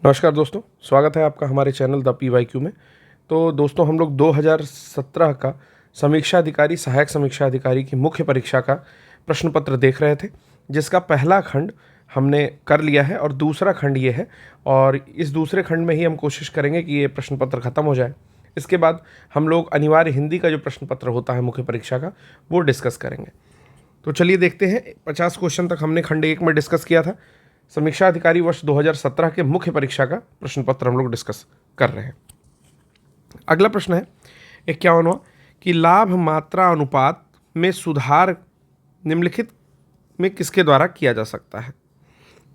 नमस्कार दोस्तों, स्वागत है आपका हमारे चैनल द PYQ में। तो दोस्तों, हम लोग 2017 का समीक्षा अधिकारी, सहायक समीक्षा अधिकारी की मुख्य परीक्षा का प्रश्न पत्र देख रहे थे, जिसका पहला खंड हमने कर लिया है और दूसरा खंड ये है। और इस दूसरे खंड में ही हम कोशिश करेंगे कि ये प्रश्न पत्र ख़त्म हो जाए। इसके बाद हम लोग अनिवार्य हिंदी का जो प्रश्न पत्र होता है मुख्य परीक्षा का, वो डिस्कस करेंगे। तो चलिए देखते हैं। 50 क्वेश्चन तक हमने खंड 1 में डिस्कस किया था। समीक्षा अधिकारी वर्ष 2017 के मुख्य परीक्षा का प्रश्न पत्र हम लोग डिस्कस कर रहे हैं। अगला प्रश्न है 51वां कि लाभ मात्रा अनुपात में सुधार निम्नलिखित में किसके द्वारा किया जा सकता है।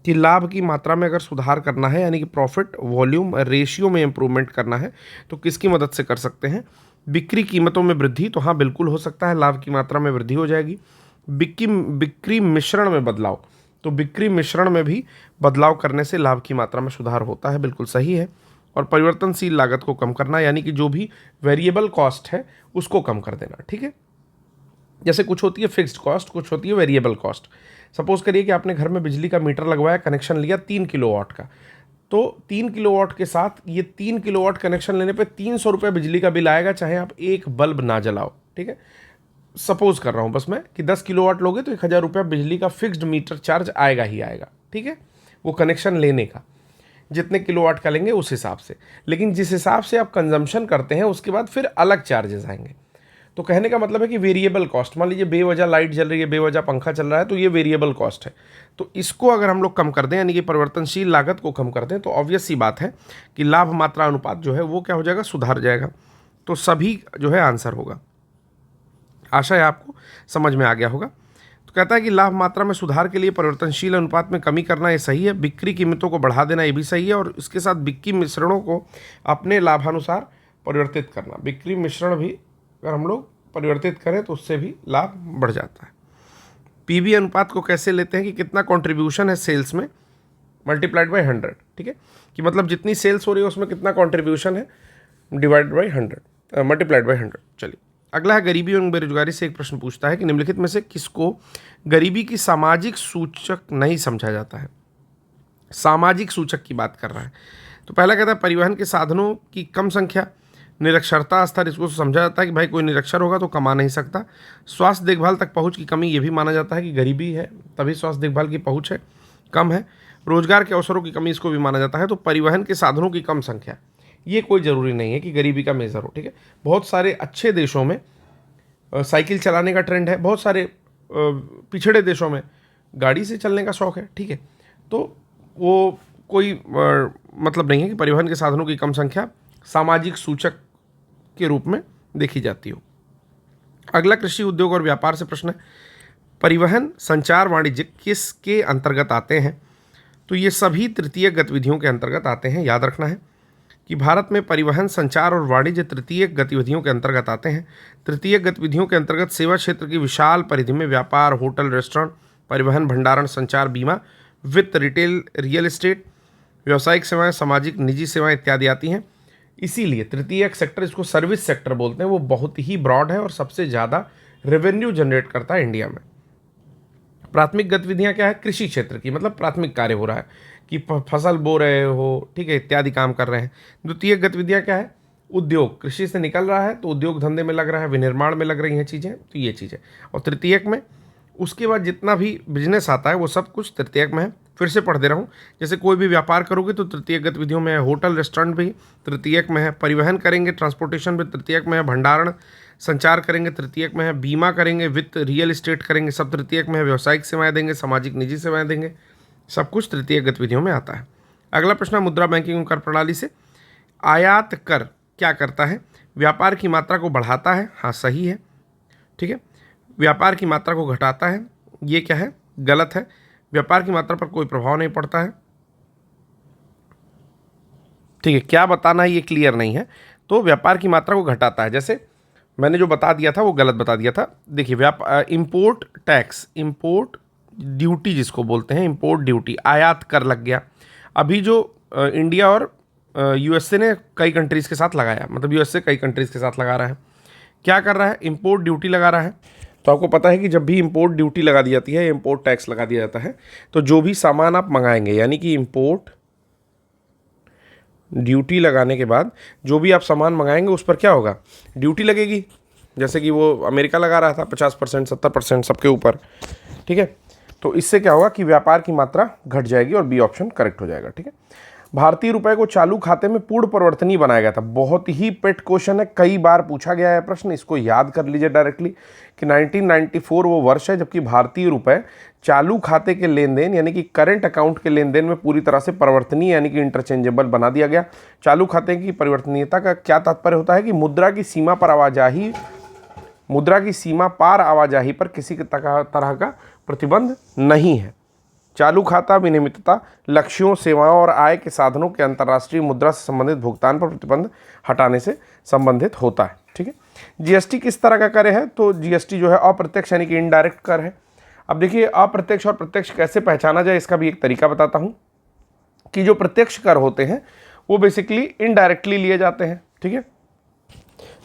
कि लाभ की मात्रा में अगर सुधार करना है, यानी कि प्रॉफिट वॉल्यूम रेशियो में इंप्रूवमेंट करना है, तो किसकी मदद से कर सकते हैं। बिक्री कीमतों में वृद्धि, तो हाँ बिल्कुल हो सकता है, लाभ की मात्रा में वृद्धि हो जाएगी। बिक्री मिश्रण में बदलाव, तो बिक्री मिश्रण में भी बदलाव करने से लाभ की मात्रा में सुधार होता है, बिल्कुल सही है। और परिवर्तनशील लागत को कम करना, यानी कि जो भी वेरिएबल कॉस्ट है उसको कम कर देना, ठीक है। जैसे कुछ होती है फिक्स्ड कॉस्ट, कुछ होती है वेरिएबल कॉस्ट। सपोज करिए कि आपने घर में बिजली का मीटर लगवाया, कनेक्शन लिया 3 किलोवाट का, तो 3 किलोवाट के साथ ये 3 किलोवाट कनेक्शन लेने पे 300 रुपये बिजली का बिल आएगा, चाहे आप एक बल्ब ना जलाओ, ठीक है। सपोज कर रहा हूँ बस मैं कि 10 किलोवाट लोगे तो 1000 रुपया बिजली का फिक्स्ड मीटर चार्ज आएगा ही आएगा, ठीक है। वो कनेक्शन लेने का, जितने किलोवाट का लेंगे उस हिसाब से। लेकिन जिस हिसाब से आप कंजम्पशन करते हैं उसके बाद फिर अलग चार्जेस आएंगे। तो कहने का मतलब है कि वेरिएबल कॉस्ट, मान लीजिए बेवजह लाइट जल रही है, बेवजह पंखा चल रहा है, तो ये वेरिएबल कॉस्ट है। तो इसको अगर हम लोग कम कर दें, यानी कि परिवर्तनशील लागत को कम कर दें, तो ऑब्वियस सी बात है कि लाभ मात्रा अनुपात जो है वो क्या हो जाएगा, सुधार जाएगा। तो सभी जो है आंसर होगा। आशा है आपको समझ में आ गया होगा। तो कहता है कि लाभ मात्रा में सुधार के लिए परिवर्तनशील अनुपात में कमी करना ये सही है, बिक्री कीमतों को बढ़ा देना ये भी सही है, और इसके साथ बिक्री मिश्रणों को अपने लाभानुसार परिवर्तित करना। बिक्री मिश्रण भी अगर हम लोग परिवर्तित करें तो उससे भी लाभ बढ़ जाता है। पीवी अनुपात को कैसे लेते हैं कि कितना कॉन्ट्रीब्यूशन है सेल्स में मल्टीप्लाइड बाई 100, ठीक है। कि मतलब जितनी सेल्स हो रही है उसमें कितना कॉन्ट्रीब्यूशन है डिवाइड बाई 100, मल्टीप्लाइड बाई 100। चलिए अगला है गरीबी एवं बेरोजगारी से एक प्रश्न पूछता है कि निम्नलिखित में से किसको गरीबी की सामाजिक सूचक नहीं समझा जाता है। सामाजिक सूचक की बात कर रहा है। तो पहला कहता है परिवहन के साधनों की कम संख्या, निरक्षरता स्तर, इसको समझा जाता है कि भाई कोई निरक्षर होगा तो कमा नहीं सकता। स्वास्थ्य देखभाल तक पहुंच की कमी, ये भी माना जाता है कि गरीबी है तभी स्वास्थ्य देखभाल की पहुंच है कम है। रोजगार के अवसरों की कमी, इसको भी माना जाता है। तो परिवहन के साधनों की कम संख्या, ये कोई ज़रूरी नहीं है कि गरीबी का मेज़र हो, ठीक है। बहुत सारे अच्छे देशों में साइकिल चलाने का ट्रेंड है, बहुत सारे पिछड़े देशों में गाड़ी से चलने का शौक़ है, ठीक है। तो वो कोई मतलब नहीं है कि परिवहन के साधनों की कम संख्या सामाजिक सूचक के रूप में देखी जाती हो। अगला कृषि उद्योग और व्यापार से प्रश्न है, परिवहन संचार वाणिज्य किसके अंतर्गत आते हैं। तो ये सभी तृतीयक गतिविधियों के अंतर्गत आते हैं। याद रखना है कि भारत में परिवहन संचार और वाणिज्य तृतीयक गतिविधियों के अंतर्गत आते हैं। तृतीयक गतिविधियों के अंतर्गत सेवा क्षेत्र की विशाल परिधि में व्यापार, होटल, रेस्टोरेंट, परिवहन, भंडारण, संचार, बीमा, वित्त, रिटेल, रियल एस्टेट, व्यावसायिक सेवाएं, सामाजिक निजी सेवाएं इत्यादि आती हैं। इसीलिए तृतीयक सेक्टर, इसको सर्विस सेक्टर बोलते हैं, वो बहुत ही ब्रॉड है और सबसे ज़्यादा रेवेन्यू जनरेट करता है इंडिया में। प्राथमिक गतिविधियां क्या है, कृषि क्षेत्र की, मतलब प्राथमिक कार्य हो रहा है कि फसल बो रहे हो, ठीक है, इत्यादि काम कर रहे हैं। द्वितीयक गतिविधियां क्या है, उद्योग, कृषि से निकल रहा है तो उद्योग धंधे में लग रहा है, विनिर्माण में लग रही हैं चीज़ें, तो ये चीज़ें। और तृतीयक में उसके बाद जितना भी बिजनेस आता है वो सब कुछ तृतीयक में है। फिर से पढ़ दे रहा हूँ, जैसे कोई भी व्यापार करोगे तो तृतीयक गतिविधियों में है, होटल रेस्टोरेंट भी तृतीयक में है, परिवहन करेंगे ट्रांसपोर्टेशन भी तृतीयक में है, भंडारण संचार करेंगे तृतीयक में है, बीमा करेंगे, वित्त रियल एस्टेट करेंगे, सब तृतीयक में है, व्यावसायिक सेवाएं देंगे, सामाजिक निजी सेवाएं देंगे, सब कुछ तृतीयक गतिविधियों में आता है। अगला प्रश्न है मुद्रा बैंकिंग कर प्रणाली से आयात कर क्या करता है। व्यापार की मात्रा को बढ़ाता है, हाँ सही है, ठीक है। व्यापार की मात्रा को घटाता है, ये क्या है, गलत है। व्यापार की मात्रा पर कोई प्रभाव नहीं पड़ता है, ठीक है। क्या बताना है ये क्लियर नहीं है। तो व्यापार की मात्रा को घटाता है, जैसे मैंने जो बता दिया था वो गलत बता दिया था। देखिए इंपोर्ट टैक्स, इंपोर्ट ड्यूटी जिसको बोलते हैं, इंपोर्ट ड्यूटी, आयात कर लग गया। अभी जो इंडिया और यूएसए ने कई कंट्रीज़ के साथ लगाया, मतलब यूएसए कई कंट्रीज़ के साथ लगा रहा है, क्या कर रहा है, इंपोर्ट ड्यूटी लगा रहा है। तो आपको पता है कि जब भी इंपोर्ट ड्यूटी लगा दी जाती है, इंपोर्ट टैक्स लगा दिया जाता है, तो जो भी सामान आप मंगाएंगे, यानी कि इंपोर्ट ड्यूटी लगाने के बाद जो भी आप सामान मंगाएंगे उस पर क्या होगा, ड्यूटी लगेगी। जैसे कि वो अमेरिका लगा रहा था 50%, 70% सबके ऊपर, ठीक है। तो इससे क्या होगा कि व्यापार की मात्रा घट जाएगी और बी ऑप्शन करेक्ट हो जाएगा, ठीक है। भारतीय रुपए को चालू खाते में पूर्ण परिवर्तनीय बनाया गया था। बहुत ही पेट क्वेश्चन है, कई बार पूछा गया है प्रश्न, इसको याद कर लीजिए डायरेक्टली कि 1994 वो वर्ष है जबकि भारतीय रुपए चालू खाते के लेन देन यानी कि करंट अकाउंट के लेन देन में पूरी तरह से परिवर्तनीय यानी कि इंटरचेंजेबल बना दिया गया। चालू खाते की परिवर्तनीयता का क्या तात्पर्य होता है कि मुद्रा की सीमा पार आवाजाही पर किसी तरह का प्रतिबंध नहीं है। चालू खाता विनियमितता लक्ष्यों, सेवाओं और आय के साधनों के अंतर्राष्ट्रीय मुद्रा से संबंधित भुगतान पर प्रतिबंध हटाने से संबंधित होता है, ठीक है। जीएसटी किस तरह का कर है, तो जीएसटी जो है अप्रत्यक्ष यानी कि इनडायरेक्ट कर है। अब देखिए अप्रत्यक्ष और प्रत्यक्ष कैसे पहचाना जाए, इसका भी एक तरीका बताता हूं कि जो प्रत्यक्ष कर होते हैं वो बेसिकली इनडायरेक्टली लिए जाते हैं, ठीक है।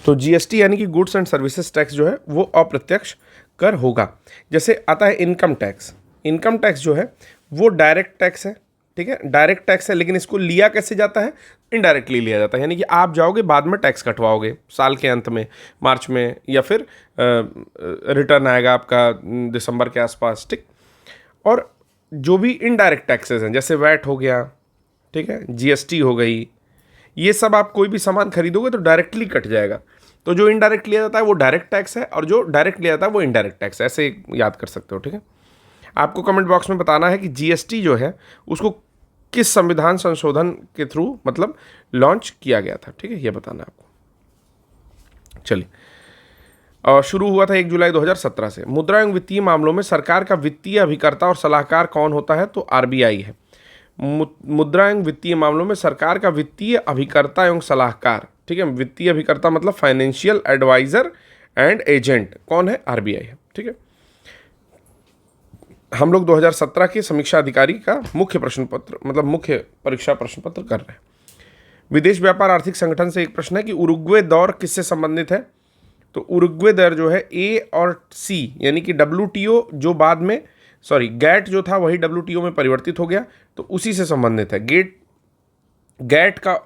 तो जीएसटी यानी कि गुड्स एंड सर्विसेज टैक्स जो है वो अप्रत्यक्ष कर होगा। जैसे आता है इनकम टैक्स। इनकम टैक्स जो है वो डायरेक्ट टैक्स है, ठीक है, डायरेक्ट टैक्स है, लेकिन इसको लिया कैसे जाता है, इनडायरेक्टली लिया जाता है। यानी कि आप जाओगे बाद में टैक्स कटवाओगे साल के अंत में, मार्च में, या फिर रिटर्न आएगा आपका दिसंबर के आसपास, ठीक। और जो भी इनडायरेक्ट टैक्सेस हैं जैसे वैट हो गया, ठीक है, जीएसटी हो गई, ये सब आप कोई भी सामान खरीदोगे तो डायरेक्टली कट जाएगा। तो जो इनडायरेक्ट लिया जाता है वो डायरेक्ट टैक्स है और जो डायरेक्ट लिया जाता है वो इनडायरेक्ट टैक्स है, ऐसे याद कर सकते हो, ठीक है। आपको कमेंट बॉक्स में बताना है कि जीएसटी जो है उसको किस संविधान संशोधन के थ्रू मतलब लॉन्च किया गया था, ठीक है, ये बताना है आपको। चलिए, शुरू हुआ था 1 जुलाई 2017 से। मुद्रा एवं वित्तीय मामलों में सरकार का वित्तीय अभिकर्ता और सलाहकार कौन होता है, तो आरबीआई है। मुद्रा एवं वित्तीय मामलों में सरकार का वित्तीय अभिकर्ता एवं सलाहकार, ठीक है, वित्तीय अभिकर्ता मतलब फाइनेंशियल एडवाइजर एंड एजेंट कौन है, आरबीआई है, ठीक है। हम लोग 2017 के समीक्षा अधिकारी का मुख्य प्रश्न पत्र मतलब मुख्य परीक्षा प्रश्न पत्र कर रहे हैं। विदेश व्यापार आर्थिक संगठन से एक प्रश्न है कि उरुग्वे दौर किससे संबंधित है, तो उरुग्वे दर जो है ए और सी यानी कि डब्ल्यूटीओ जो बाद में गैट जो था वही डब्ल्यूटीओ में परिवर्तित हो गया, तो उसी से संबंधित है। गैट का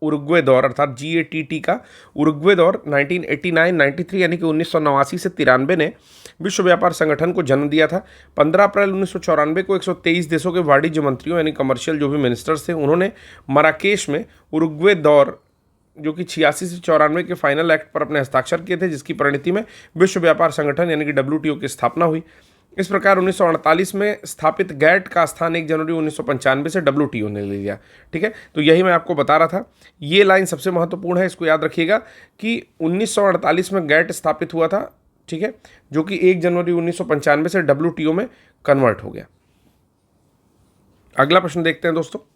उरुग्वे दौर अर्थात GATT का उरुग्वे दौर 1989-93 यानी कि 1989 से 93 ने विश्व व्यापार संगठन को जन्म दिया था। 15 अप्रैल 1994 को 123 देशों के वाणिज्य मंत्रियों यानी कमर्शियल जो भी मिनिस्टर्स थे उन्होंने मराकेश में उरुग्वे दौर जो कि 86 से 94 के फाइनल एक्ट पर अपने हस्ताक्षर किए थे, जिसकी परिणति में विश्व व्यापार संगठन यानी कि WTO की स्थापना हुई। इस प्रकार 1948 में स्थापित गैट का स्थान 1 जनवरी 1995 से WTO ने ले लिया, ठीक है। तो यही मैं आपको बता रहा था, ये लाइन सबसे महत्वपूर्ण है, इसको याद रखिएगा कि 1948 में गैट स्थापित हुआ था, ठीक है, जो कि 1 जनवरी 1995 से WTO में कन्वर्ट हो गया। अगला प्रश्न देखते हैं दोस्तों।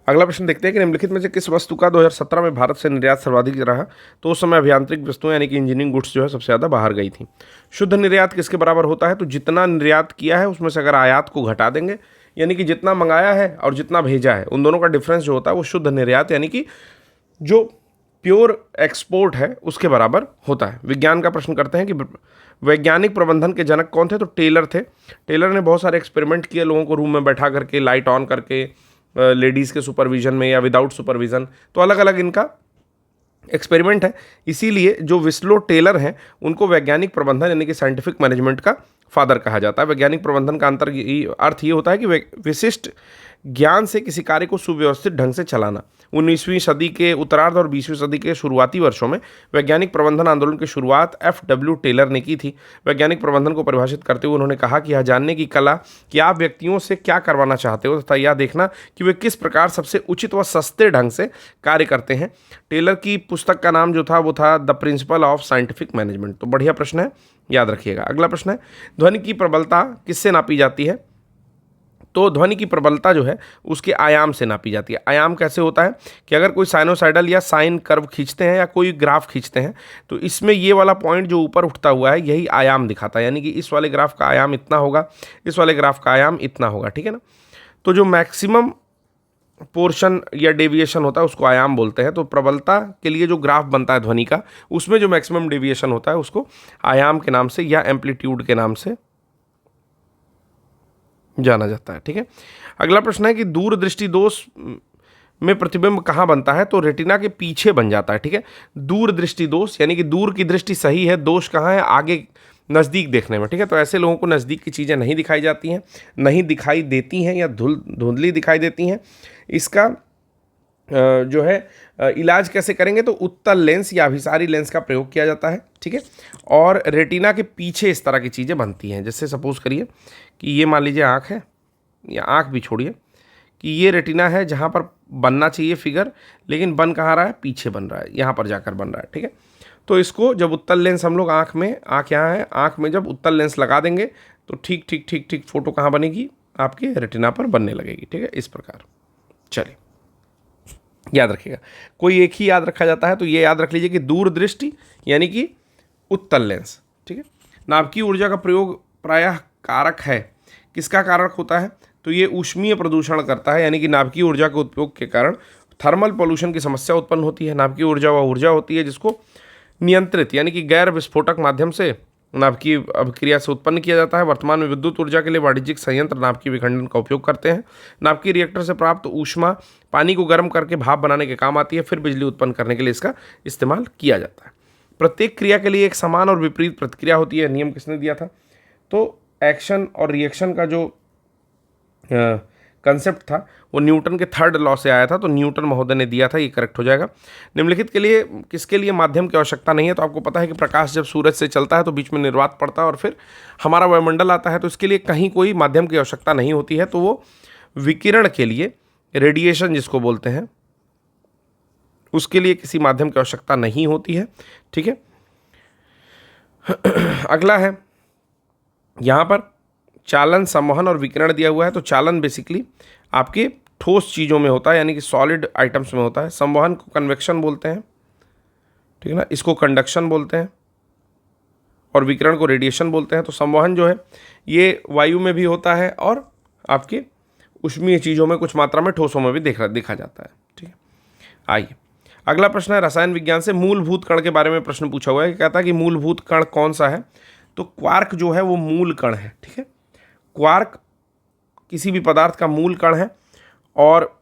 अगला प्रश्न देखते हैं कि निम्नलिखित में से किस वस्तु का 2017 में भारत से निर्यात सर्वाधिक रहा, तो उस समय अभियांत्रिक वस्तुएं यानी कि इंजीनियरिंग गुड्स जो है सबसे ज़्यादा बाहर गई थी। शुद्ध निर्यात किसके बराबर होता है, तो जितना निर्यात किया है उसमें से अगर आयात को घटा देंगे यानी कि जितना मंगाया है और जितना भेजा है उन दोनों का डिफरेंस जो होता है वो शुद्ध निर्यात यानी कि जो प्योर एक्सपोर्ट है उसके बराबर होता है। विज्ञान का प्रश्न करते हैं कि वैज्ञानिक प्रबंधन के जनक कौन थे, तो टेलर थे। टेलर ने बहुत सारे एक्सपेरिमेंट किए लोगों को रूम में बैठा करके, लाइट ऑन करके, लेडीज़ के सुपरविजन में या विदाउट सुपरविजन, तो अलग अलग इनका एक्सपेरिमेंट है। इसीलिए जो विस्लो टेलर हैं उनको वैज्ञानिक प्रबंधन यानी कि साइंटिफिक मैनेजमेंट का फादर कहा जाता है। वैज्ञानिक प्रबंधन का अर्थ ये होता है कि विशिष्ट ज्ञान से किसी कार्य को सुव्यवस्थित ढंग से चलाना। 19वीं सदी के उत्तरार्ध और 20वीं सदी के शुरुआती वर्षों में वैज्ञानिक प्रबंधन आंदोलन की शुरुआत FW टेलर ने की थी। वैज्ञानिक प्रबंधन को परिभाषित करते हुए उन्होंने कहा कि यह जानने की कला कि आप व्यक्तियों से क्या करवाना चाहते हो तथा यह देखना कि वे किस प्रकार सबसे उचित व सस्ते ढंग से कार्य करते हैं। टेलर की पुस्तक का नाम जो था वो था the principle of scientific management. तो बढ़िया प्रश्न है, याद रखिएगा। अगला प्रश्न है, ध्वनि की प्रबलता किससे नापी जाती है, तो ध्वनि की प्रबलता जो है उसके आयाम से नापी जाती है। आयाम कैसे होता है कि अगर कोई साइनोसाइडल या साइन कर्व खींचते हैं या कोई ग्राफ खींचते हैं तो इसमें ये वाला पॉइंट जो ऊपर उठता हुआ है यही आयाम दिखाता है, यानी कि इस वाले ग्राफ का आयाम इतना होगा, इस वाले ग्राफ का आयाम इतना होगा, ठीक है ना। तो जो मैक्सिमम पोर्शन या डेविएशन होता है उसको आयाम बोलते हैं। तो प्रबलता के लिए जो ग्राफ बनता है ध्वनि का उसमें जो मैक्सिमम डेविएशन होता है उसको आयाम के नाम से या एम्पलीट्यूड के नाम से जाना जाता है, ठीक है। अगला प्रश्न है कि दूरदृष्टि दोष में प्रतिबिंब कहाँ बनता है, तो रेटिना के पीछे बन जाता है, ठीक है। दूर दृष्टि दोष, यानी कि दूर की दृष्टि सही है, दोष कहाँ है, आगे नज़दीक देखने में, ठीक है। तो ऐसे लोगों को नज़दीक की चीज़ें नहीं दिखाई जाती हैं, नहीं दिखाई देती हैं या धुंधली दिखाई देती हैं। इसका जो है इलाज कैसे करेंगे, तो उत्तल लेंस या अभिसारी लेंस का प्रयोग किया जाता है, ठीक है। और रेटिना के पीछे इस तरह की चीज़ें बनती हैं, जैसे सपोज करिए कि ये मान लीजिए आँख है, या आँख भी छोड़िए, कि ये रेटिना है जहाँ पर बनना चाहिए फिगर, लेकिन बन कहाँ रहा है, पीछे बन रहा है, यहाँ पर जाकर बन रहा है, ठीक है। तो इसको जब उत्तल लेंस हम लोग आँख यहाँ है, आँख में जब उत्तल लेंस लगा देंगे तो ठीक ठीक ठीक ठीक फोटो कहाँ बनेगी, आपके रेटिना पर बनने लगेगी, ठीक है। इस प्रकार चलिए याद रखिएगा, कोई एक ही याद रखा जाता है, तो ये याद रख लीजिए कि दूरदृष्टि यानी कि उत्तल लेंस, ठीक है। नाभिकीय ऊर्जा का प्रयोग प्रायः कारक है, किसका कारक होता है, तो ये ऊष्मीय प्रदूषण करता है, यानी कि नाभिकीय ऊर्जा के उपयोग के कारण थर्मल पोल्यूशन की समस्या उत्पन्न होती है। नाभिकीय ऊर्जा वह ऊर्जा होती है जिसको नियंत्रित यानी कि गैर विस्फोटक माध्यम से नाभिकीय अभिक्रिया से उत्पन्न किया जाता है। वर्तमान में विद्युत ऊर्जा के लिए वाणिज्यिक संयंत्र नाभिकीय विखंडन का उपयोग करते हैं। नाभिकीय रिएक्टर से प्राप्त ऊष्मा पानी को गर्म करके भाप बनाने के काम आती है, फिर बिजली उत्पन्न करने के लिए इसका इस्तेमाल किया जाता है। प्रत्येक क्रिया के लिए एक समान और विपरीत प्रतिक्रिया होती है, नियम किसने दिया था, तो एक्शन और रिएक्शन का जो कंसेप्ट था वो न्यूटन के थर्ड लॉ से आया था, तो न्यूटन महोदय ने दिया था, ये करेक्ट हो जाएगा। निम्नलिखित के लिए किसके लिए माध्यम की आवश्यकता नहीं है, तो आपको पता है कि प्रकाश जब सूरज से चलता है तो बीच में निर्वात पड़ता है और फिर हमारा वायुमंडल आता है, तो इसके लिए कहीं कोई माध्यम की आवश्यकता नहीं होती है। तो वो विकिरण के लिए, रेडिएशन जिसको बोलते हैं, उसके लिए किसी माध्यम की आवश्यकता नहीं होती है, ठीक है। अगला है यहाँ पर चालन, संवहन और विकिरण दिया हुआ है। तो चालन बेसिकली आपके ठोस चीज़ों में होता है, यानी कि सॉलिड आइटम्स में होता है। संवहन को कन्वेक्शन बोलते हैं, ठीक है ना, इसको कंडक्शन बोलते हैं, और विकिरण को रेडिएशन बोलते हैं। तो संवहन जो है ये वायु में भी होता है और आपके ऊष्मीय चीज़ों में कुछ मात्रा में ठोसों में भी देखा जाता है, ठीक है। आइए अगला प्रश्न है रसायन विज्ञान से मूलभूत कण के बारे में प्रश्न पूछा हुआ है। कहता है कि मूलभूत कण कौन सा है, तो क्वार्क जो है वो मूल कण है, ठीक है। क्वार्क किसी भी पदार्थ का मूल कण है और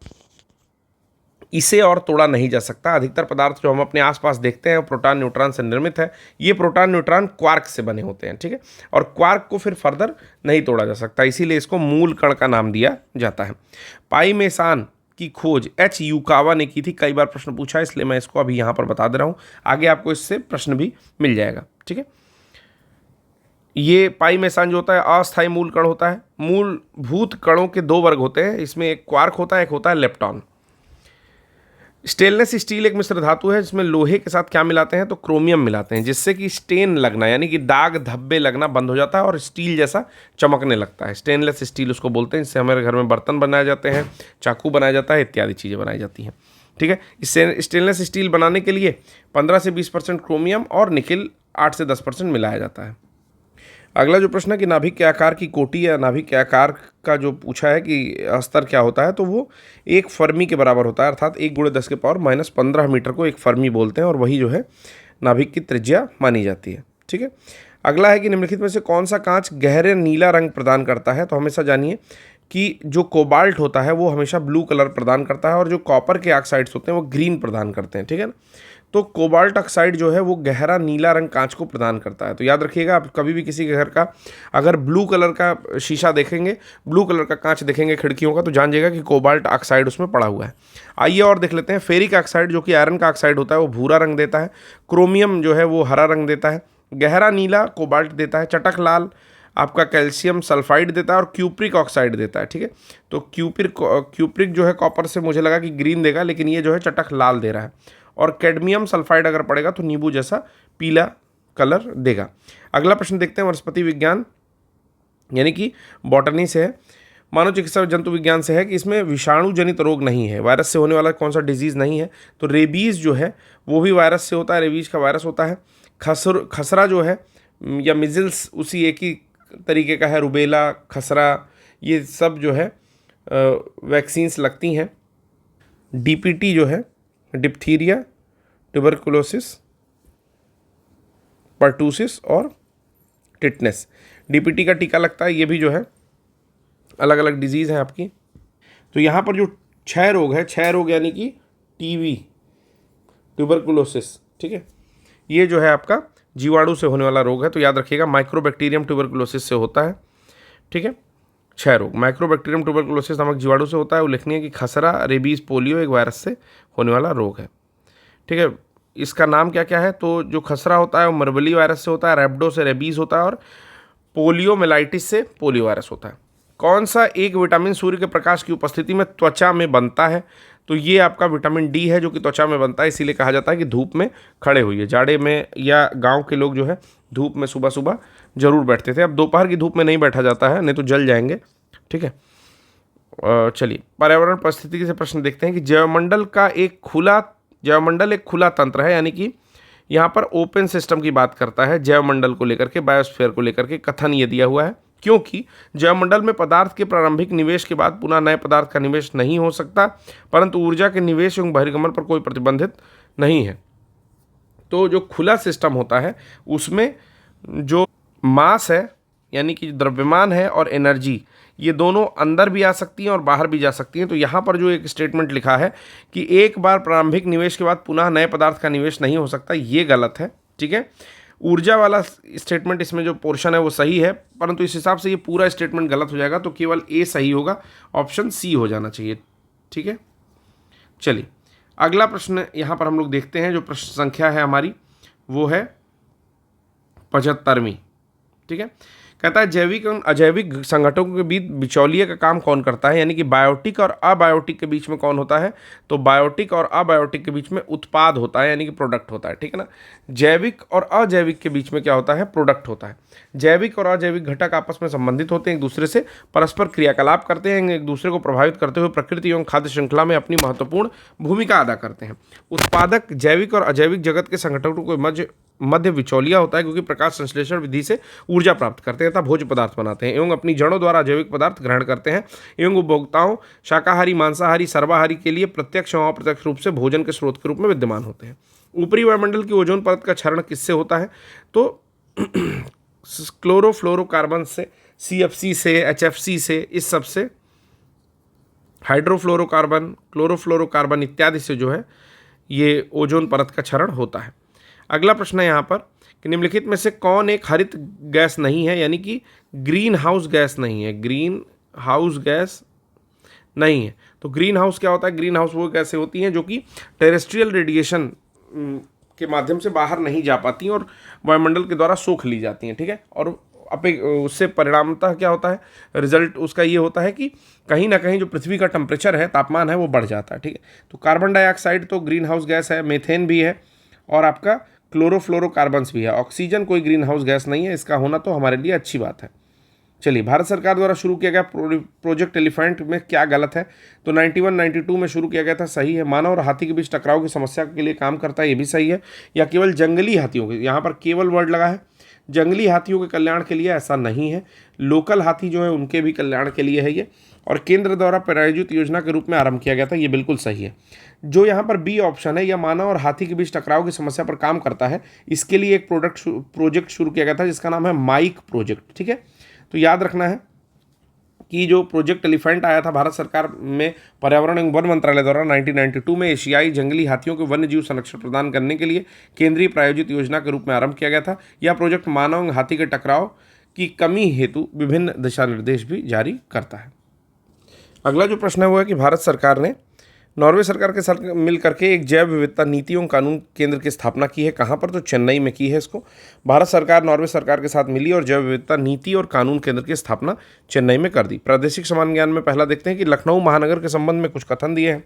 इसे और तोड़ा नहीं जा सकता। अधिकतर पदार्थ जो हम अपने आसपास देखते हैं वो प्रोटॉन न्यूट्रॉन से निर्मित है। ये प्रोटॉन न्यूट्रॉन क्वार्क से बने होते हैं, ठीक है, और क्वार्क को फिर फर्दर नहीं तोड़ा जा सकता, इसीलिए इसको मूल कण का नाम दिया जाता है। पाई मेसान की खोज एच युकावा ने की थी, कई बार प्रश्न पूछा है, इसलिए मैं इसको अभी यहाँ पर बता दे रहा हूँ, आगे आपको इससे प्रश्न भी मिल जाएगा, ठीक है। ये पाई मेसान जो होता है अस्थायी मूल कण होता है। मूलभूत कणों के दो वर्ग होते हैं, इसमें एक क्वार्क होता है, एक होता है लेप्टॉन। स्टेनलेस स्टील एक मिश्र धातु है जिसमें लोहे के साथ क्या मिलाते हैं, तो क्रोमियम मिलाते हैं, जिससे कि स्टेन लगना यानी कि दाग धब्बे लगना बंद हो जाता है और स्टील जैसा चमकने लगता है। स्टेनलेस स्टील उसको बोलते हैं, जिससे हमारे घर में बर्तन बनाए जाते हैं, चाकू बनाया जाता है, इत्यादि चीज़ें बनाई जाती हैं, ठीक है। इससे स्टेनलेस स्टील बनाने के लिए 15 से 20% क्रोमियम और निकिल 8 से 10% मिलाया जाता है। अगला जो प्रश्न है कि नाभिक के आकार की कोटि या नाभिक के आकार का जो पूछा है कि स्तर क्या होता है, तो वो एक फर्मी के बराबर होता है, अर्थात 1×10⁻⁻15 मीटर को एक फर्मी बोलते हैं, और वही जो है नाभिक की त्रिज्या मानी जाती है, ठीक है। अगला है कि निम्नलिखित में से कौन सा कांच गहरे नीला रंग प्रदान करता है, तो हमेशा जानिए कि जो कोबाल्ट होता है वो हमेशा ब्लू कलर प्रदान करता है, और जो कॉपर के ऑक्साइड्स होते हैं वो ग्रीन प्रदान करते हैं, ठीक है ना। तो कोबाल्ट ऑक्साइड जो है वो गहरा नीला रंग कांच को प्रदान करता है। तो याद रखिएगा, आप कभी भी किसी के घर का अगर ब्लू कलर का शीशा देखेंगे, ब्लू कलर का कांच देखेंगे खिड़कियों का, तो जानिएगा कि कोबाल्ट ऑक्साइड उसमें पड़ा हुआ है। आइए और देख लेते हैं। फेरिक ऑक्साइड जो कि आयरन का ऑक्साइड होता है वो भूरा रंग देता है। क्रोमियम जो है वो हरा रंग देता है। गहरा नीला कोबाल्ट देता है। चटक लाल आपका कैल्शियम सल्फाइड देता है, और क्यूप्रिक ऑक्साइड देता है, ठीक है। तो क्यूप्रिक जो है कॉपर से मुझे लगा कि ग्रीन देगा, लेकिन ये जो है चटक लाल दे रहा है। और कैडमियम सल्फाइड अगर पड़ेगा तो नींबू जैसा पीला कलर देगा। अगला प्रश्न देखते हैं वनस्पति विज्ञान यानी कि बॉटनी से है। मानव चिकित्सा जंतु विज्ञान से है कि इसमें विषाणु जनित रोग नहीं है, वायरस से होने वाला कौन सा डिजीज़ नहीं है, तो रेबीज़ जो है वो भी वायरस से होता है, रेबीज़ का वायरस होता है। खसरा जो है या मिजल्स उसी एक ही तरीके का है, रुबेला, खसरा, ये सब जो है वैक्सीन्स लगती हैं। डीपीटी जो है डिप्थीरिया, ट्यूबरकुलोसिस, पर्टूसिस और टिटनेस, डीपीटी का टीका लगता है। ये भी जो है अलग अलग डिजीज़ हैं आपकी। तो यहाँ पर जो क्षय रोग है, क्षय रोग यानी कि टीबी, ट्यूबरकुलोसिस, ठीक है। ये जो है आपका जीवाणु से होने वाला रोग है, तो याद रखिएगा माइक्रोबैक्टीरियम ट्यूबरकुलोसिस से होता है, ठीक है। क्षय रोग माइक्रोबैक्टीरियम ट्यूबरकुलोसिस नामक जीवाणु से होता है। उल्लेखनीय कि खसरा, रेबीज, पोलियो एक वायरस से होने वाला रोग है, ठीक है। इसका नाम क्या क्या है, तो जो खसरा होता है वो मरबली वायरस से होता है, रैप्डो से रेबीज होता है, और पोलियोमेलाइटिस से पोलियो वायरस होता है। कौन सा एक विटामिन सूर्य के प्रकाश की उपस्थिति में त्वचा में बनता है, तो ये आपका विटामिन डी है जो कि त्वचा में बनता है, इसीलिए कहा जाता है कि धूप में खड़े होइए। जाड़े में या गांव के लोग जो है धूप में सुबह सुबह जरूर बैठते थे, अब दोपहर की धूप में नहीं बैठा जाता है, नहीं तो जल जाएंगे, ठीक है। चलिए पर्यावरण परिस्थिति से प्रश्न देखते हैं कि जैवमंडल एक खुला तंत्र है, यानी कि यहाँ पर ओपन सिस्टम की बात करता है जैवमंडल को लेकर के, बायोस्फीयर को लेकर के कथन ये दिया हुआ है, क्योंकि जैवमंडल में पदार्थ के प्रारंभिक निवेश के बाद पुनः नए पदार्थ का निवेश नहीं हो सकता, परंतु ऊर्जा के निवेश एवं बहिर्गमन पर कोई प्रतिबंधित नहीं है। तो जो खुला सिस्टम होता है उसमें जो मास है यानी कि द्रव्यमान है और एनर्जी, ये दोनों अंदर भी आ सकती हैं और बाहर भी जा सकती हैं। तो यहाँ पर जो एक स्टेटमेंट लिखा है कि एक बार प्रारंभिक निवेश के बाद पुनः नए पदार्थ का निवेश नहीं हो सकता, ये गलत है, ठीक है। ऊर्जा वाला स्टेटमेंट इसमें जो पोर्शन है वो सही है, परंतु इस हिसाब से ये पूरा स्टेटमेंट गलत हो जाएगा, तो केवल ए सही होगा, ऑप्शन सी हो जाना चाहिए, ठीक है। चलिए अगला प्रश्न यहाँ पर हम लोग देखते हैं, जो प्रश्न संख्या है हमारी वो है 75वीं, ठीक है। कहता है जैविक एवं अजैविक संगठनों के बीच बिचौलिए का काम कौन करता है, यानी कि बायोटिक और अबायोटिक के बीच में कौन होता है, तो बायोटिक और अबायोटिक के बीच में उत्पाद होता है, यानी कि प्रोडक्ट होता है, ठीक है ना। जैविक और अजैविक के बीच में क्या होता है, प्रोडक्ट होता है। जैविक और अजैविक घटक आपस में संबंधित होते हैं, एक दूसरे से परस्पर क्रियाकलाप करते हैं, एक दूसरे को प्रभावित करते हुए प्रकृति एवं खाद्य श्रृंखला में अपनी महत्वपूर्ण भूमिका अदा करते हैं। उत्पादक जैविक और अजैविक जगत के संगठनों को मध्य बिचौलिया होता है, क्योंकि प्रकाश संश्लेषण विधि से ऊर्जा प्राप्त करते हैं तथा भोज्य पदार्थ बनाते हैं एवं अपनी जड़ों द्वारा अजैविक पदार्थ ग्रहण करते हैं एवं उपभोक्ताओं शाकाहारी, मांसाहारी, सर्वाहारी के लिए प्रत्यक्ष एवं अप्रत्यक्ष रूप से भोजन के स्रोत के रूप में विद्यमान होते हैं। ऊपरी वायुमंडल की ओजोन परत का क्षरण किससे होता है, तो क्लोरोफ्लोरोकार्बन से, CFC से, HFC से, इस सब से, हाइड्रोफ्लोरोकार्बन, क्लोरोफ्लोरोकार्बन इत्यादि से जो है ये ओजोन परत का क्षरण होता है। अगला प्रश्न है यहाँ पर कि निम्नलिखित में से कौन एक हरित गैस नहीं है, यानी कि ग्रीन हाउस गैस नहीं है, ग्रीन हाउस गैस नहीं है। तो ग्रीन हाउस क्या होता है, ग्रीन हाउस वो गैसें होती हैं जो कि टेरेस्ट्रियल रेडिएशन के माध्यम से बाहर नहीं जा पाती और वायुमंडल के द्वारा सोख ली जाती हैं, ठीक है। और उससे परिणामतः क्या होता है, रिजल्ट उसका ये होता है कि कहीं ना कहीं जो पृथ्वी का टेम्परेचर है, तापमान है, वो बढ़ जाता है, ठीक है। तो कार्बन डाइऑक्साइड तो ग्रीन हाउस गैस है, मीथेन भी है और आपका क्लोरोफ्लोरोकार्बन्स भी है। ऑक्सीजन कोई ग्रीन हाउस गैस नहीं है, इसका होना तो हमारे लिए अच्छी बात है। चलिए भारत सरकार द्वारा शुरू किया गया प्रोजेक्ट एलिफेंट में क्या गलत है, तो 91-92 में शुरू किया गया था, सही है। मानव और हाथी के बीच टकराव की समस्या के लिए काम करता है, ये भी सही है। या केवल जंगली हाथियों के, यहाँ पर केवल वर्ड लगा है, जंगली हाथियों के कल्याण के लिए, ऐसा नहीं है। लोकल हाथी जो है उनके भी कल्याण के लिए है ये, और केंद्र द्वारा प्रायोजित योजना के रूप में आरंभ किया गया था, ये बिल्कुल सही है। जो यहाँ पर बी ऑप्शन है, यह मानव और हाथी के बीच टकराव की समस्या पर काम करता है, इसके लिए एक प्रोजेक्ट शुरू किया गया था जिसका नाम है माइक प्रोजेक्ट, ठीक है। तो याद रखना है कि जो प्रोजेक्ट एलिफेंट आया था भारत सरकार में पर्यावरण एवं वन मंत्रालय द्वारा 1992 में एशियाई जंगली हाथियों को वन्य जीव संरक्षण प्रदान करने के लिए केंद्रीय प्रायोजित योजना के रूप में आरंभ किया गया था। यह प्रोजेक्ट मानव एवं हाथी के टकराव की कमी हेतु विभिन्न दिशा निर्देश भी जारी करता है। अगला जो प्रश्न है वो है कि भारत सरकार ने नॉर्वे सरकार के साथ मिल करके एक जैव विविधता नीति एवं कानून केंद्र की स्थापना की है, कहाँ पर, तो चेन्नई में की है इसको। भारत सरकार नॉर्वे सरकार के साथ मिली और जैव विविधता नीति और कानून केंद्र की स्थापना चेन्नई में कर दी। प्रादेशिक समान ज्ञान में पहला देखते हैं कि लखनऊ महानगर के संबंध में कुछ कथन दिए हैं।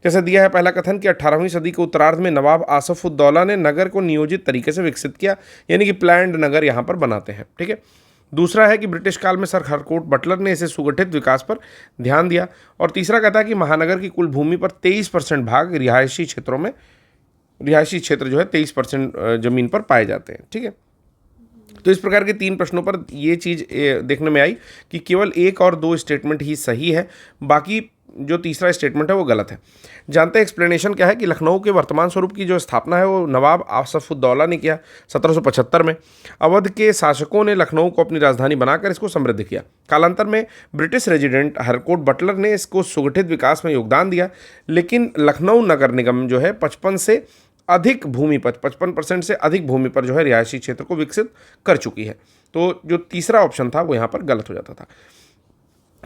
जैसे दिया है पहला कथन कि 18वीं सदी के उत्तरार्ध में नवाब आसफउद्दौला ने नगर को नियोजित तरीके से विकसित किया, यानी कि प्लान्ड नगर यहाँ पर बनाते हैं, ठीक है। दूसरा है कि ब्रिटिश काल में सर हरकोट बटलर ने इसे सुगठित विकास पर ध्यान दिया। और तीसरा कहता है कि महानगर की कुल भूमि पर 23% भाग रिहायशी क्षेत्र जो है 23% जमीन पर पाए जाते हैं, ठीक है। तो इस प्रकार के 3 प्रश्नों पर ये चीज़ देखने में आई कि केवल 1 और 2 स्टेटमेंट ही सही है, बाकी जो तीसरा स्टेटमेंट है वो गलत है। जानते हैं एक्सप्लेनेशन क्या है कि लखनऊ के वर्तमान स्वरूप की जो स्थापना है वो नवाब आसफउद्दौला ने किया 1775 में। अवध के शासकों ने लखनऊ को अपनी राजधानी बनाकर इसको समृद्ध किया। कालांतर में ब्रिटिश रेजिडेंट हरकोट बटलर ने इसको सुगठित विकास में योगदान दिया, लेकिन लखनऊ नगर निगम जो है 55% से अधिक भूमि पर जो है रिहायशी क्षेत्र को विकसित कर चुकी है। तो जो तीसरा ऑप्शन था वो यहाँ पर गलत हो जाता था।